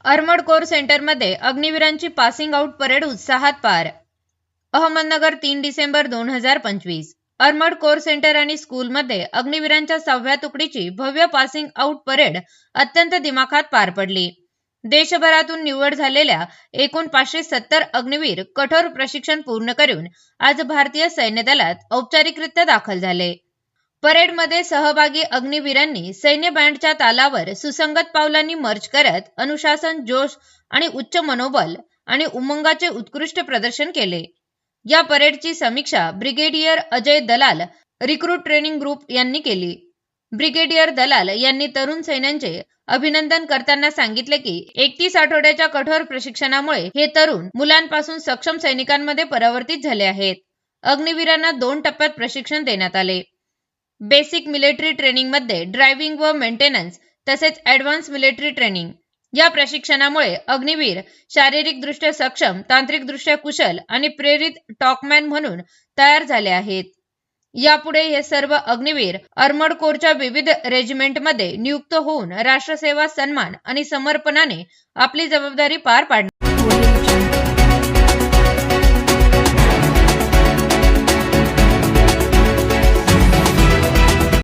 Armoured corps सेंटरमध्ये अग्निवीरांची passing out parade उत्साहात पार. Ahmednagar 3 December 2025. Armoured corps centre आणि स्कूलमध्ये अग्निवीरांच्या 6व्या तुकडीची भव्य पासिंग आउट परेड अत्यंत दिमाखात पार पडली. देशभरातून निवड झालेल्या एकूण 570 अग्निवीर कठोर प्रशिक्षण पूर्ण करून आज भारतीय सैन्य दलात औपचारिकरित्या दाखल झाले. परेडमध्ये सहभागी अग्निवीरांनी सैन्य बँडच्या तालावर सुसंगत पावलांनी मार्च करत अनुशासन, जोश आणि उच्च मनोबल आणि उमंगाचे उत्कृष्ट प्रदर्शन केले. या परेडची समीक्षा ब्रिगेडियर अजय दलाल, रिक्रूट ट्रेनिंग ग्रुप यांनी केली. ब्रिगेडियर दलाल यांनी तरुण सैन्यांचे अभिनंदन करताना सांगितले की 31 आठवड्याच्या कठोर प्रशिक्षणामुळे हे तरुण मुलांपासून सक्षम सैनिकांमध्ये परावर्तित झाले आहेत. अग्निवीरांना 2 टप्प्यात प्रशिक्षण देण्यात आले. बेसिक मिलिटरी ट्रेनिंगमध्ये ड्रायव्हिंग व मेंटेनन्स तसेच ॲडव्हान्स मिलिटरी ट्रेनिंग. या प्रशिक्षणामुळे अग्निवीर शारीरिकदृष्ट्या सक्षम, तांत्रिकदृष्ट्या कुशल आणि प्रेरित टॉकमॅन म्हणून तयार झाले आहेत. यापुढे हे सर्व अग्निवीर आर्मर्ड कोरच्या विविध रेजिमेंटमध्ये नियुक्त होऊन राष्ट्रसेवा, सन्मान आणि समर्पणाने आपली जबाबदारी पार पाडणार.